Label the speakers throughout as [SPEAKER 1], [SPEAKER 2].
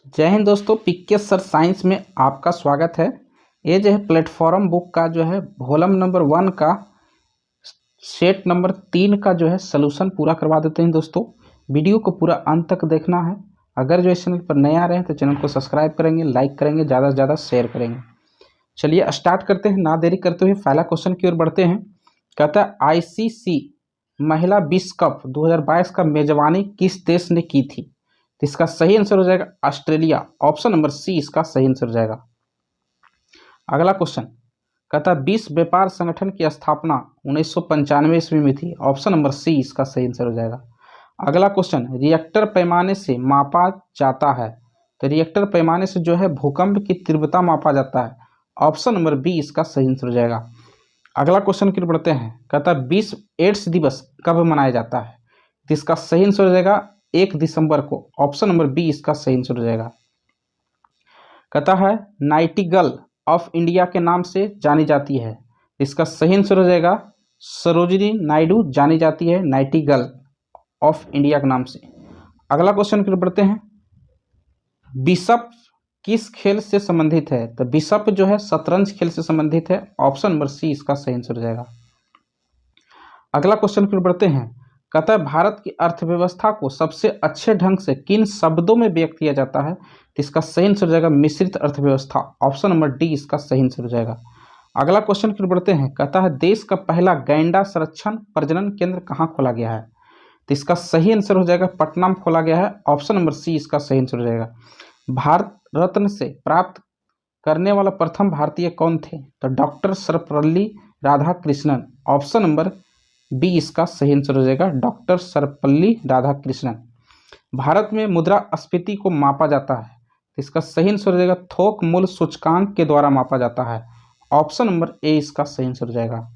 [SPEAKER 1] जय हिंद दोस्तों, पीके sir science में आपका स्वागत है। ये जो है प्लेटफॉर्म बुक का जो है वॉल्यूम नंबर 1 का सेट नंबर 3 का जो है सलूशन पूरा करवा देते हैं दोस्तों। वीडियो को पूरा अंत तक देखना है। अगर जो इस चैनल पर नए आ रहे हैं तो चैनल को सब्सक्राइब करेंगे, लाइक करेंगे, ज़्यादा से ज़्यादा शेयर करेंगे। चलिए स्टार्ट करते हैं, ना देरी करते हुए पहला क्वेश्चन की ओर बढ़ते हैं। कहता है आईसीसी महिला विश्व कप 2022 का मेजबानी किस देश ने की थी? तो इसका सही आंसर हो जाएगा ऑस्ट्रेलिया। ऑप्शन नंबर सी इसका सही आंसर हो जाएगा। अगला क्वेश्चन कहता है विश्व व्यापार संगठन की स्थापना 1995 ईस्वी में थी। ऑप्शन नंबर सी इसका सही आंसर हो जाएगा। अगला क्वेश्चन रिएक्टर पैमाने से मापा जाता है, तो रिएक्टर पैमाने से जो है भूकंप की तीव्रता मापा जाता है। ऑप्शन नंबर बी इसका सही आंसर हो जाएगा। अगला क्वेश्चन की ओर बढ़ते हैं। कहता है विश्व एड्स दिवस कब मनाया जाता है? तो इसका सही आंसर हो जाएगा 1 दिसंबर को। ऑप्शन नंबर बी इसका सही आंसर हो जाएगा। कहता है नाइटिंगेल ऑफ इंडिया के नाम से जानी जाती है। इसका सही आंसर हो जाएगा सरोजिनी नायडू जानी जाती है नाइटिंगेल ऑफ इंडिया के नाम से। अगला क्वेश्चन की ओर बढ़ते हैं। बिशप किस खेल से संबंधित है? तो बिशप जो है शतरंज खेल से संबंधित है। ऑप्शन नंबर सी इसका सही आंसर हो जाएगा। अगला क्वेश्चन की ओर बढ़ते हैं। कहता है भारत की अर्थव्यवस्था को सबसे अच्छे ढंग से किन शब्दों में व्यक्त किया जाता है? तो इसका सही आंसर हो जाएगा मिश्रित अर्थव्यवस्था। ऑप्शन नंबर डी इसका सही आंसर हो जाएगा। अगला क्वेश्चन की ओर बढ़ते हैं। कहता है देश का पहला गैंडा संरक्षण प्रजनन केंद्र कहाँ खोला गया है? तो इसका सही आंसर हो जाएगा पटना में खोला गया है। ऑप्शन नंबर सी इसका सही आंसर हो जाएगा। भारत रत्न से प्राप्त करने वाला प्रथम भारतीय कौन थे? तो doctor Sarvepalli Radhakrishnan. Option number B इसका सही आंसर हो जाएगा डॉक्टर सर्वपल्ली राधाकृष्णन। भारत में मुद्रास्फीति को मापा जाता है, तो इसका सही आंसर हो जाएगा थोक मूल्य सूचकांक के द्वारा मापा जाता है। ऑप्शन नंबर ए इसका सही आंसर हो जाएगा।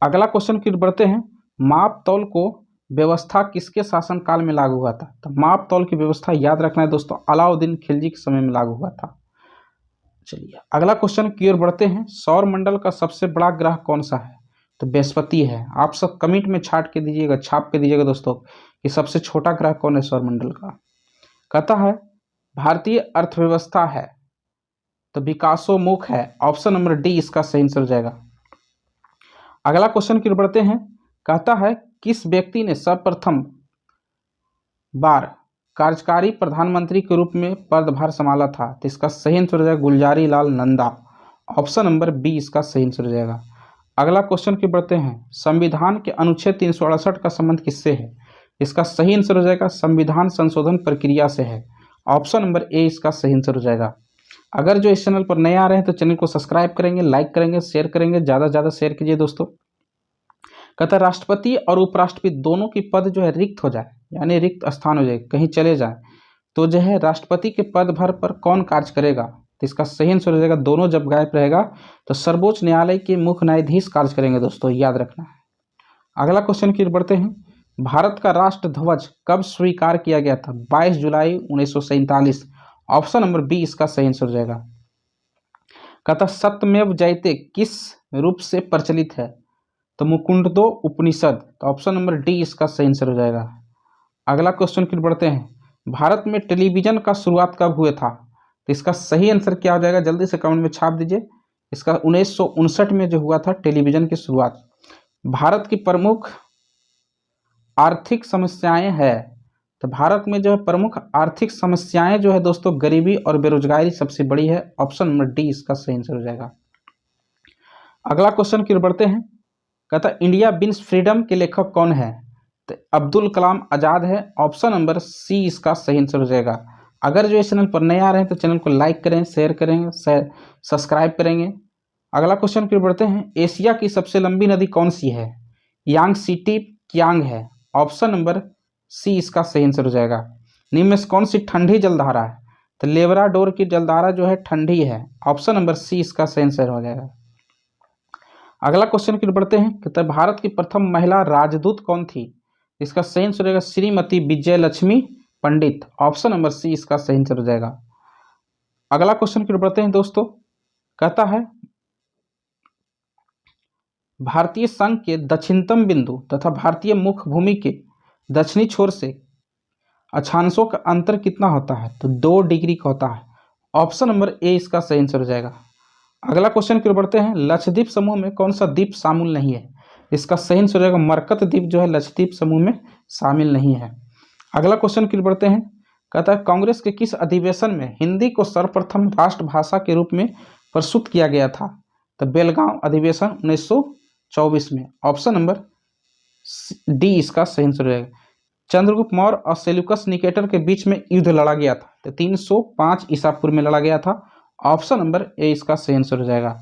[SPEAKER 1] अगला क्वेश्चन की ओर बढ़ते हैं। माप तौल को व्यवस्था किसके शासनकाल में लागू हुआ था? तो माप तौल की व्यवस्था याद रखना है दोस्तों, अलाउद्दीन खिलजी के समय में लागू हुआ था। चलिए अगला क्वेश्चन की ओर बढ़ते हैं। सौर मंडल का सबसे बड़ा ग्रह कौन सा है? तो बृहस्पति है। आप सब कमेंट में छाप के दीजिएगा दोस्तों कि सबसे छोटा ग्रह कौन है सौर मंडल का। कहता है भारतीय अर्थव्यवस्था है तो विकासोन्मुख है। ऑप्शन नंबर डी इसका सही आंसर हो जाएगा। अगला क्वेश्चन की ओर बढ़ते हैं। कहता है किस व्यक्ति ने सर्वप्रथम बार कार्यकारी प्रधानमंत्री के रूप में पदभार संभाला था? तो इसका सही आंसर हो जाएगा Gulzari Lal Nanda. Option number B इसका सही आंसर हो जाएगा। अगला क्वेश्चन की बढ़ते हैं। संविधान के अनुच्छेद 368 का संबंध किससे है? इसका सही आंसर हो जाएगा संविधान संशोधन प्रक्रिया से है। ऑप्शन नंबर ए इसका सही आंसर हो जाएगा। अगर जो इस चैनल पर नए आ रहे हैं तो चैनल को सब्सक्राइब करेंगे, लाइक करेंगे, शेयर करेंगे, ज़्यादा से ज़्यादा शेयर कीजिए दोस्तों। कहता है राष्ट्रपति और उपराष्ट्रपति दोनों की पद जो है रिक्त हो जाए, यानी रिक्त स्थान हो जाए, कहीं चले जाए, तो जो है राष्ट्रपति के पदभार पर कौन कार्य करेगा? तो इसका सही आंसर हो जाएगा दोनों जब गायब रहेगा तो सर्वोच्च न्यायालय के मुख्य न्यायाधीश कार्य करेंगे दोस्तों, याद रखना है। अगला क्वेश्चन की ओर बढ़ते हैं। भारत का राष्ट्र ध्वज कब स्वीकार किया गया था? 22 जुलाई 1947। ऑप्शन नंबर बी इसका सही आंसर हो जाएगा। कहता सत्यमेव जयते किस रूप से प्रचलित है? तो मुकुंडो उपनिषद। तो ऑप्शन नंबर डी इसका सही आंसर हो जाएगा। अगला क्वेश्चन की ओर बढ़ते हैं। भारत में टेलीविजन का शुरुआत कब हुआ था? तो इसका सही आंसर क्या हो जाएगा जल्दी से कमेंट में छाप दीजिए। इसका 1959 में जो हुआ था टेलीविजन की शुरुआत। भारत की प्रमुख आर्थिक समस्याएं हैं, तो भारत में जो है प्रमुख आर्थिक समस्याएं जो है दोस्तों गरीबी और बेरोजगारी सबसे बड़ी है। ऑप्शन नंबर डी इसका सही आंसर हो जाएगा। अगला क्वेश्चन की ओर बढ़ते हैं। कहता इंडिया विंस फ्रीडम के लेखक कौन है? तो अब्दुल कलाम आज़ाद है। ऑप्शन नंबर सी इसका सही आंसर हो जाएगा। अगर जो इस चैनल पर नए आ रहे हैं तो चैनल को लाइक करें, शेयर करेंगे, सब्सक्राइब करेंगे। अगला क्वेश्चन की ओर बढ़ते हैं। एशिया की सबसे लंबी नदी कौन सी है? यांगसीटी कियांग है। ऑप्शन नंबर सी इसका सही आंसर हो जाएगा। निम्न में से कौन सी ठंडी जलधारा है? तो लेब्राडोर की जलधारा जो है ठंडी है। ऑप्शन नंबर सी इसका सही आंसर हो जाएगा। अगला क्वेश्चन की ओर बढ़ते हैं। कहते हैं भारत की प्रथम महिला राजदूत कौन थी? इसका सही आंसर रहेगा श्रीमती विजय लक्ष्मी पंडित। ऑप्शन नंबर सी इसका सही आंसर हो जाएगा। अगला क्वेश्चन की ओर बढ़ते हैं दोस्तों। कहता है भारतीय संघ के दक्षिणतम बिंदु तथा भारतीय मुख्य भूमि के दक्षिणी छोर से अक्षांशों का अंतर कितना होता है? तो 2 डिग्री का होता है। ऑप्शन नंबर ए इसका सही आंसर हो जाएगा। अगला क्वेश्चन की ओर बढ़ते हैं। लक्षद्वीप समूह में कौन सा द्वीप शामिल नहीं है? इसका सही आंसर हो जाएगा मरकत द्वीप जो है लक्षद्वीप समूह में शामिल नहीं है। अगला क्वेश्चन की ओर बढ़ते हैं। कहता है कांग्रेस के किस अधिवेशन में हिंदी को सर्वप्रथम राष्ट्रभाषा के रूप में प्रस्तुत किया गया था? तो बेलगांव अधिवेशन 1924 में। ऑप्शन नंबर डी इसका सही आंसर हो जाएगा। चंद्रगुप्त मौर्य और सेल्यूकस निकेटर के बीच में युद्ध लड़ा गया था, तो 305 ईसा पूर्व में लड़ा गया था। ऑप्शन नंबर ए इसका सही आंसर हो जाएगा।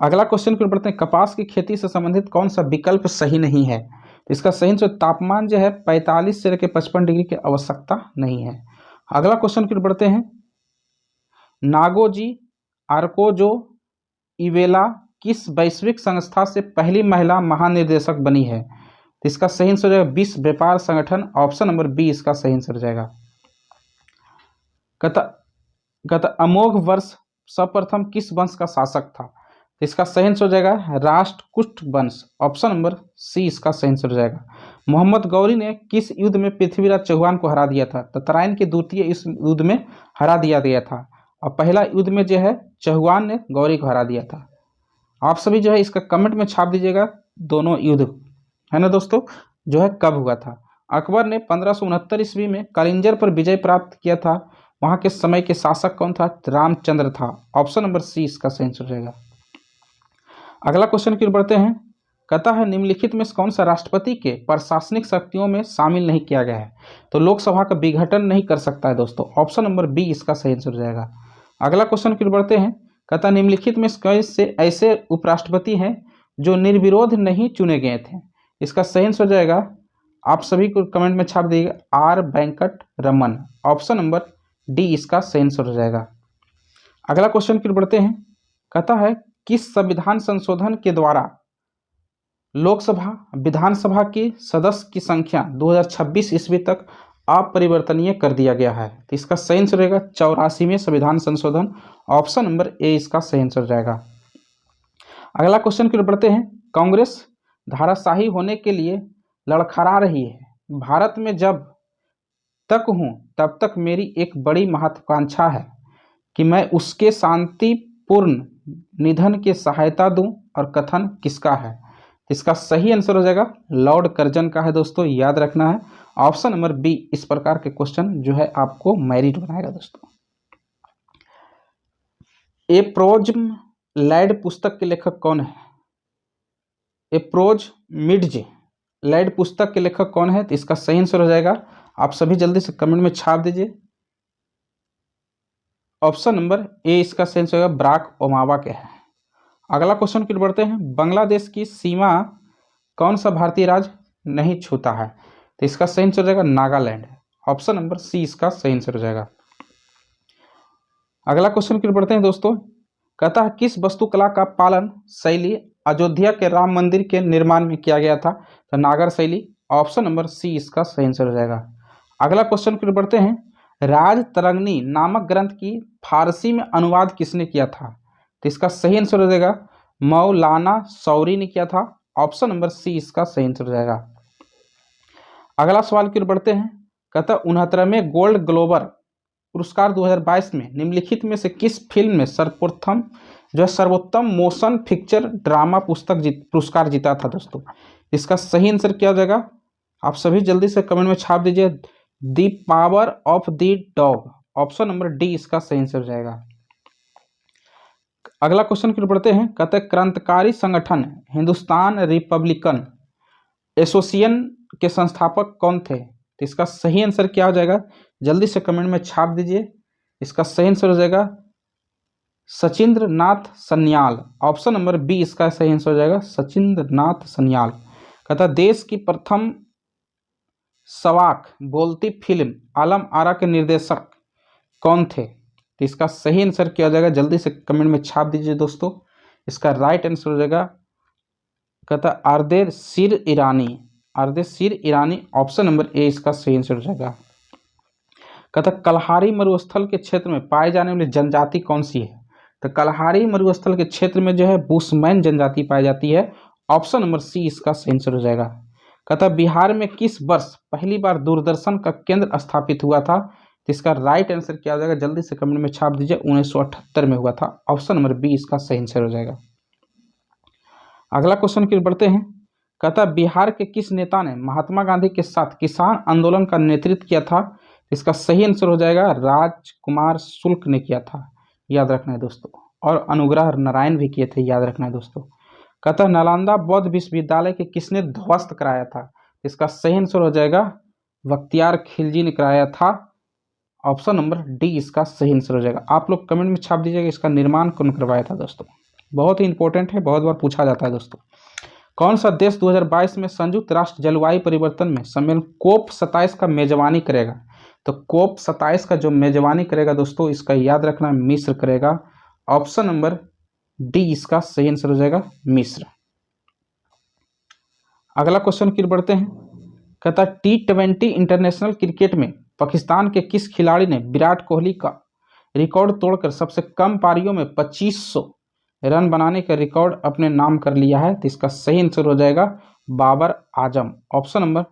[SPEAKER 1] अगला क्वेश्चन की ओर बढ़ते हैं। कपास की खेती से संबंधित कौन सा विकल्प सही नहीं है? इसका सही आंसर तापमान जो है 45 से लेकर 55 डिग्री की आवश्यकता नहीं है। अगला क्वेश्चन की ओर बढ़ते हैं। नागोजी आर्कोजो इवेला किस वैश्विक संस्था से पहली महिला महानिर्देशक बनी है? तो इसका सही आंसर हो जाएगा विश्व व्यापार संगठन। ऑप्शन नंबर बी इसका सही आंसर हो जाएगा। कहता अमोघ वर्ष सर्वप्रथम किस वंश का शासक था? तो इसका सही आंसर हो जाएगा राष्ट्रकूट वंश। ऑप्शन नंबर सी इसका सही आंसर हो जाएगा। मोहम्मद गौरी ने किस युद्ध में पृथ्वीराज चौहान को हरा दिया था? तो तराइन के द्वितीय इस युद्ध में हरा दिया गया था, और पहला युद्ध में जो है चौहान ने गौरी को हरा दिया था। आप सभी जो है इसका कमेंट में छाप दीजिएगा दोनों युद्ध, है ना दोस्तों, जो है कब हुआ था। अकबर ने 1569 ईस्वी में कलिंजर पर विजय प्राप्त किया था। वहाँ के समय के शासक कौन था? रामचंद्र था। ऑप्शन नंबर सी इसका सही आंसर रहेगा। अगला क्वेश्चन की ओर बढ़ते हैं। कहता है निम्नलिखित में कौन सा राष्ट्रपति के प्रशासनिक शक्तियों में शामिल नहीं किया गया है? तो लोकसभा का विघटन नहीं कर सकता है दोस्तों। ऑप्शन नंबर बी इसका सही आंसर जाएगा। अगला क्वेश्चन की ओर बढ़ते हैं। कहता निम्नलिखित में कौन से ऐसे उपराष्ट्रपति हैं जो निर्विरोध नहीं चुने गए थे? इसका सही आंसर जाएगा, आप सभी को कमेंट में छाप दीजिएगा, R Venkat Raman. Option number D इसका सही आंसर हो जाएगा। अगला क्वेश्चन की ओर बढ़ते हैं। कहता है किस संविधान संशोधन के द्वारा लोकसभा विधानसभा की सदस्य की संख्या 2026 ईस्वी तक अपरिवर्तनीय कर दिया गया है? तो इसका सही आंसर रहेगा 84वें संविधान संशोधन। ऑप्शन नंबर ए इसका सही आंसर जाएगा। अगला क्वेश्चन की ओर बढ़ते हैं। कांग्रेस धाराशाही होने के लिए लड़खड़ा रही है। भारत में जब तक हूँ तब तक मेरी एक बड़ी महत्वाकांक्षा है कि मैं उसके शांतिपूर्ण निधन की सहायता दूं, और कथन किसका है? इसका सही आंसर हो जाएगा लॉर्ड कर्जन का है दोस्तों, याद रखना है। ऑप्शन नंबर बी इस प्रकार के क्वेश्चन जो है आपको मेरिट बनाएगा दोस्तों। ए प्रोज लैड पुस्तक के लेखक कौन है? ए प्रोज मिडज लैड पुस्तक के लेखक कौन है? तो इसका सही आंसर हो जाएगा, आप सभी जल्दी से कमेंट में छाप दीजिए। ऑप्शन नंबर ए इसका सही आंसर होगा बराक ओबामा के है। अगला क्वेश्चन की ओर बढ़ते हैं। बांग्लादेश की सीमा कौन सा भारतीय राज्य नहीं छूता है? तो इसका सही आंसर हो जाएगा नागालैंड। ऑप्शन नंबर सी इसका सही आंसर हो जाएगा। अगला क्वेश्चन की ओर बढ़ते हैं दोस्तों। कहता है किस वास्तुकला का पालन शैली अयोध्या के राम मंदिर के निर्माण में किया गया था? तो नागर शैली। ऑप्शन नंबर सी इसका सही आंसर हो जाएगा। अगला क्वेश्चन की ओर बढ़ते हैं। राज तरंगिणी नामक ग्रंथ की फारसी में अनुवाद किसने किया था? तो इसका सही आंसर हो जाएगा मौलाना सौरी ने किया था। ऑप्शन नंबर सी इसका सही आंसर हो जाएगा। अगला सवाल की ओर बढ़ते हैं। कहता 69वें गोल्ड ग्लोबर पुरस्कार 2022 में निम्नलिखित में से किस फिल्म में सर्वोत्तम मोशन पिक्चर ड्रामा पुरस्कार जीता था दोस्तों? इसका सही आंसर क्या हो जाएगा, आप सभी जल्दी से कमेंट में छाप दीजिए, the power of the dog. Option number D इसका सही आंसर जाएगा। अगला क्वेश्चन की ओर बढ़ते हैं। कहते हैं क्रांतिकारी संगठन हिंदुस्तान रिपब्लिकन एसोसिएशन के संस्थापक कौन थे? तो इसका सही आंसर क्या हो जाएगा, जल्दी से कमेंट में छाप दीजिए। इसका सही आंसर हो जाएगा Sachindra Nath Sanyal. Option number B इसका सही आंसर हो जाएगा सचिंद्र नाथ सन्याल। कहता देश की प्रथम सवाक बोलती फिल्म आलम आरा के निर्देशक कौन थे? तो इसका सही आंसर क्या हो जाएगा, जल्दी से कमेंट में छाप दीजिए दोस्तों। इसका राइट आंसर हो जाएगा, कहता आरदेर सिर ईरानी। ऑप्शन नंबर ए इसका सही आंसर हो जाएगा। कहता कलहारी मरुस्थल के क्षेत्र में पाए जाने वाली जनजाति कौन सी है? तो कलहारी मरुस्थल के क्षेत्र में जो है बुशमैन जनजाति पाई जाती है। ऑप्शन नंबर सी इसका सही आंसर हो जाएगा। कहता बिहार में किस वर्ष पहली बार दूरदर्शन का केंद्र स्थापित हुआ था? तो इसका राइट आंसर क्या हो जाएगा, जल्दी से कमेंट में छाप दीजिए, 1978 में हुआ था। ऑप्शन नंबर बी इसका सही आंसर हो जाएगा। अगला क्वेश्चन की ओर बढ़ते हैं। कहता बिहार के किस नेता ने महात्मा गांधी के साथ किसान आंदोलन का नेतृत्व किया था? इसका सही आंसर हो जाएगा राजकुमार शुक्ल ने किया था, याद रखना है दोस्तों। और अनुग्रह नारायण भी किए थे, याद रखना है दोस्तों। कहता नालंदा बौद्ध विश्वविद्यालय के किसने ध्वस्त कराया था? इसका सही आंसर हो जाएगा बख्तियार खिलजी ने कराया था। ऑप्शन नंबर डी इसका सही आंसर हो जाएगा। आप लोग कमेंट में छाप दीजिएगा इसका निर्माण कौन करवाया था दोस्तों, बहुत ही इंपॉर्टेंट है, बहुत बार पूछा जाता है दोस्तों। कौन सा देश 2022 में संयुक्त राष्ट्र जलवायु परिवर्तन में सम्मेलन कोप 27 का मेजबानी करेगा? तो कोप 27 का जो मेजबानी करेगा दोस्तों, इसका याद रखना मिस्र करेगा। ऑप्शन नंबर डी इसका सही आंसर हो जाएगा मिस्र। अगला क्वेश्चन की ओर बढ़ते हैं। कहता T20 इंटरनेशनल क्रिकेट में पाकिस्तान के किस खिलाड़ी ने विराट कोहली का रिकॉर्ड तोड़कर सबसे कम पारियों में 2500 रन बनाने का रिकॉर्ड अपने नाम कर लिया है? तो इसका सही आंसर हो जाएगा बाबर आजम। Option number